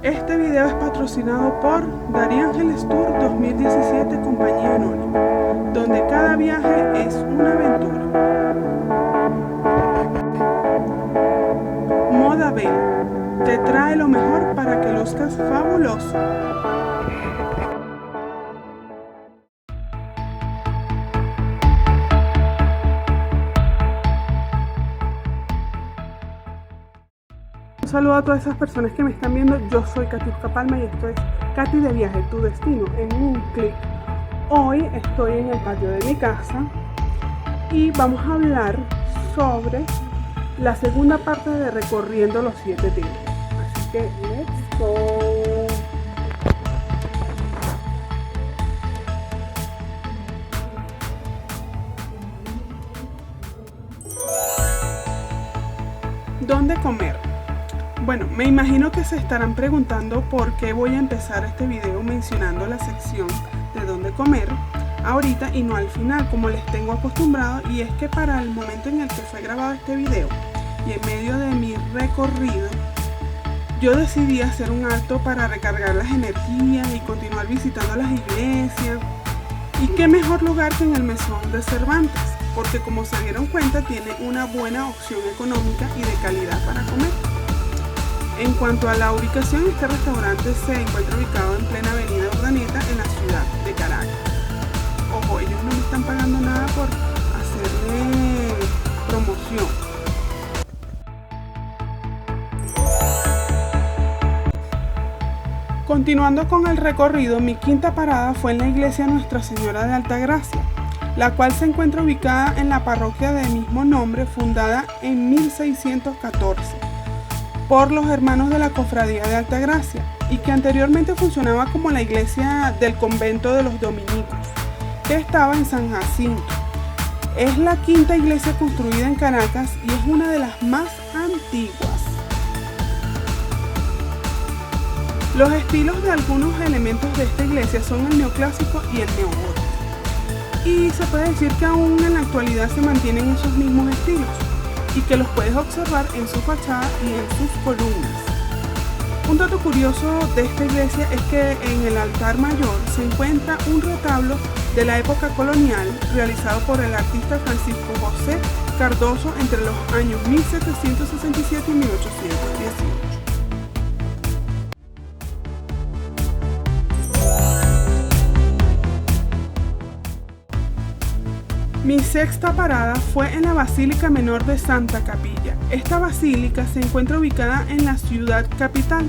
Este video es patrocinado por Darío Ángeles Tour 2017 Compañía Anónima, donde cada viaje es una aventura. Moda Bell te trae lo mejor para que luzcas fabuloso. Un saludo a todas esas personas que me están viendo. Yo soy Katiuska Palma y esto es Katy de Viaje, tu destino en un clic. Hoy estoy en el patio de mi casa y vamos a hablar sobre la segunda parte de recorriendo los 7 templos. Así que let's go. ¿Dónde comer? Bueno, me imagino que se estarán preguntando por qué voy a empezar este video mencionando la sección de dónde comer ahorita y no al final, como les tengo acostumbrado, y es que para el momento en el que fue grabado este video y en medio de mi recorrido, yo decidí hacer un alto para recargar las energías y continuar visitando las iglesias. Y qué mejor lugar que en el Mesón de Cervantes, porque como se dieron cuenta tiene una buena opción económica y de calidad para comer. En cuanto a la ubicación, este restaurante se encuentra ubicado en plena avenida Urdaneta en la ciudad de Caracas. Ojo, ellos no me están pagando nada por hacerle promoción. Continuando con el recorrido, mi quinta parada fue en la iglesia Nuestra Señora de Altagracia, la cual se encuentra ubicada en la parroquia de mismo nombre, fundada en 1614 por los hermanos de la Cofradía de Altagracia y que anteriormente funcionaba como la iglesia del convento de los dominicos, que estaba en San Jacinto. Es la quinta iglesia construida en Caracas y es una de las más antiguas. Los estilos de algunos elementos de esta iglesia son el neoclásico y el neogótico, y se puede decir que aún en la actualidad se mantienen esos mismos estilos y que los puedes observar en su fachada y en sus columnas. Un dato curioso de esta iglesia es que en el altar mayor se encuentra un retablo de la época colonial realizado por el artista Francisco José Cardoso entre los años 1767 y 1818. Mi sexta parada fue en la Basílica Menor de Santa Capilla. Esta basílica se encuentra ubicada en la ciudad capital,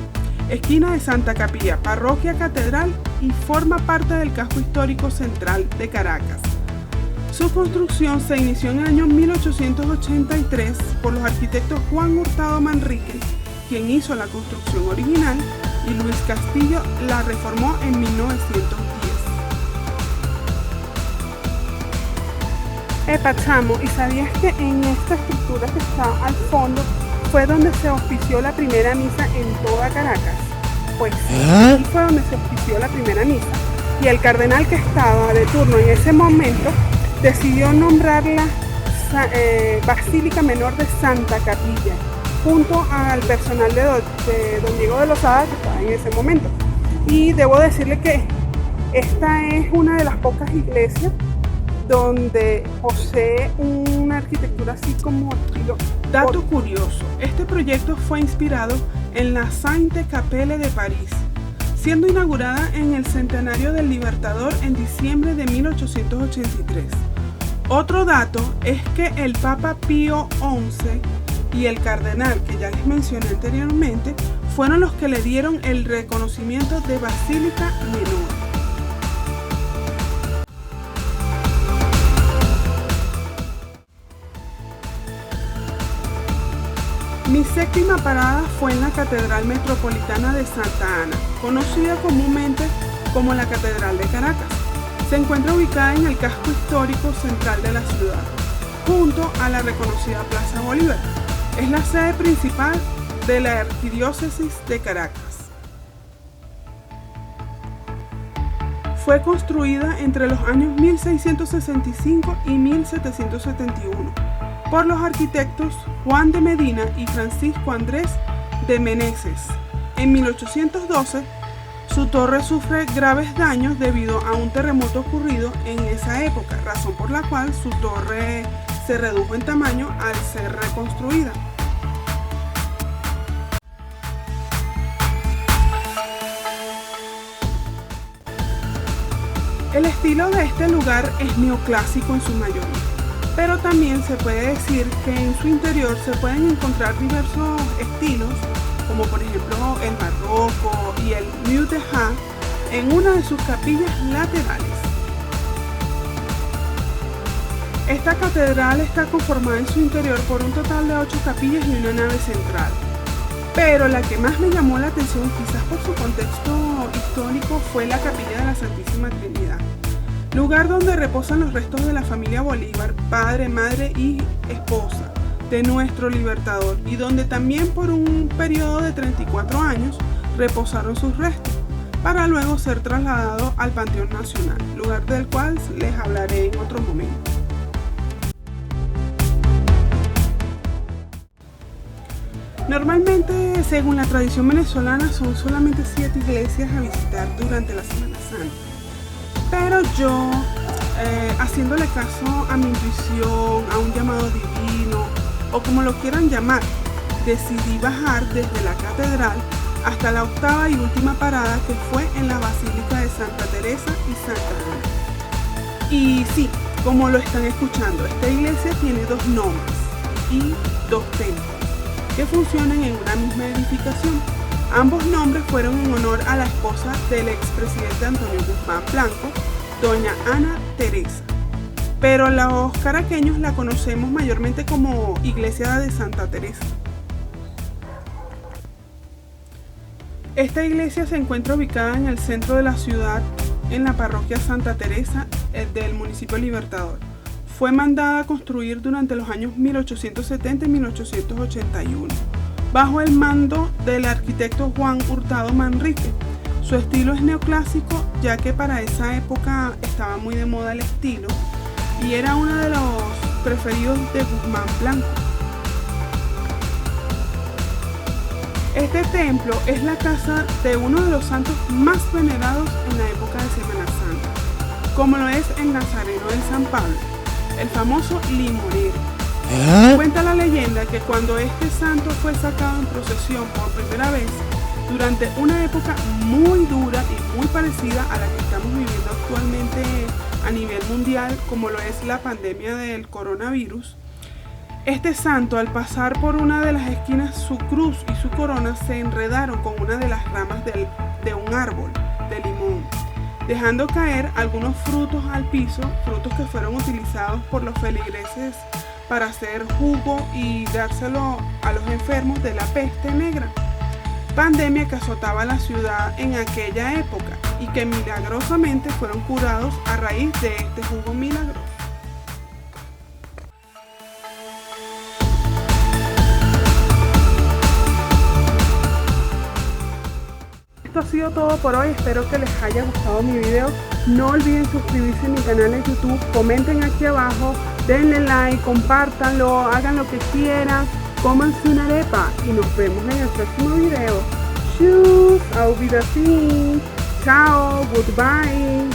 esquina de Santa Capilla, parroquia catedral, y forma parte del casco histórico central de Caracas. Su construcción se inició en el año 1883 por los arquitectos Juan Hurtado Manrique, quien hizo la construcción original, y Luis Castillo la reformó en 1910. Chamo, ¿y sabías que en esta estructura que está al fondo fue donde se auspició la primera misa en toda Caracas? Pues aquí fue donde se auspició la primera misa, y el cardenal que estaba de turno en ese momento decidió nombrarla Basílica Menor de Santa Capilla, junto al personal de don Diego de Lozada, que estaba en ese momento. Y debo decirle que esta es una de las pocas iglesias donde posee una arquitectura así como estilo. Dato curioso, este proyecto fue inspirado en la Sainte-Capelle de París, siendo inaugurada en el centenario del Libertador en diciembre de 1883. Otro dato es que el Papa Pío XI y el cardenal que ya les mencioné anteriormente fueron los que le dieron el reconocimiento de Basílica Menor. Mi séptima parada fue en la Catedral Metropolitana de Santa Ana, conocida comúnmente como la Catedral de Caracas. Se encuentra ubicada en el casco histórico central de la ciudad, junto a la reconocida Plaza Bolívar. Es la sede principal de la Arquidiócesis de Caracas. Fue construida entre los años 1665 y 1771 por los arquitectos Juan de Medina y Francisco Andrés de Meneses, En 1812, su torre sufre graves daños debido a un terremoto ocurrido en esa época, razón por la cual su torre se redujo en tamaño al ser reconstruida. El estilo de este lugar es neoclásico en su mayoría, pero también se puede decir que en su interior se pueden encontrar diversos estilos, como por ejemplo el barroco y el Nuit de Jade en una de sus capillas laterales. Esta catedral está conformada en su interior por un total de 8 capillas y una nave central. Pero la que más me llamó la atención, quizás por su contexto histórico, fue la capilla de la Santísima Trinidad, lugar donde reposan los restos de la familia Bolívar, padre, madre y esposa de nuestro libertador, y donde también por un periodo de 34 años reposaron sus restos, para luego ser trasladados al Panteón Nacional, lugar del cual les hablaré en otro momento. Normalmente, según la tradición venezolana, son solamente 7 iglesias a visitar durante la Semana Santa. Pero yo, haciéndole caso a mi intuición, a un llamado divino, o como lo quieran llamar, decidí bajar desde la catedral hasta la octava y última parada, que fue en la Basílica de Santa Teresa y Santa Ana. Y sí, como lo están escuchando, esta iglesia tiene 2 nombres y 2 templos que funcionan en una misma edificación. Ambos nombres fueron en honor a la esposa del expresidente Antonio Guzmán Blanco, doña Ana Teresa. Pero los caraqueños la conocemos mayormente como Iglesia de Santa Teresa. Esta iglesia se encuentra ubicada en el centro de la ciudad, en la parroquia Santa Teresa del municipio Libertador. Fue mandada a construir durante los años 1870 y 1881, bajo el mando del arquitecto Juan Hurtado Manrique. Su estilo es neoclásico, ya que para esa época estaba muy de moda el estilo y era uno de los preferidos de Guzmán Blanco. Este templo es la casa de uno de los santos más venerados en la época de Semana Santa, como lo es el Nazareno de San Pablo, el famoso limonero. Cuenta la leyenda que cuando este santo fue sacado en procesión por primera vez, durante una época muy dura y muy parecida a la que estamos viviendo actualmente a nivel mundial, como lo es la pandemia del coronavirus, este santo, al pasar por una de las esquinas, su cruz y su corona se enredaron con una de las ramas de un árbol de limón, dejando caer algunos frutos al piso, frutos que fueron utilizados por los feligreses para hacer jugo y dárselo a los enfermos de la peste negra, pandemia que azotaba la ciudad en aquella época y que milagrosamente fueron curados a raíz de este jugo milagroso. Esto ha sido todo por hoy, espero que les haya gustado mi video. No olviden suscribirse a mi canal de YouTube, comenten aquí abajo, denle like, compártanlo, hagan lo que quieran, cómanse una arepa y nos vemos en el próximo video. Tschüss, auf Wiedersehen, chao, goodbye.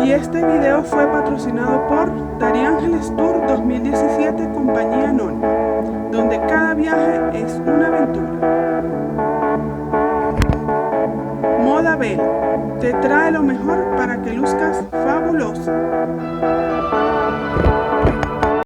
Y este video fue patrocinado por Darío Ángeles Tour 2017 Compañía Anónima, donde cada viaje es una aventura. Moda Bell te trae lo mejor para que luzcas fabuloso.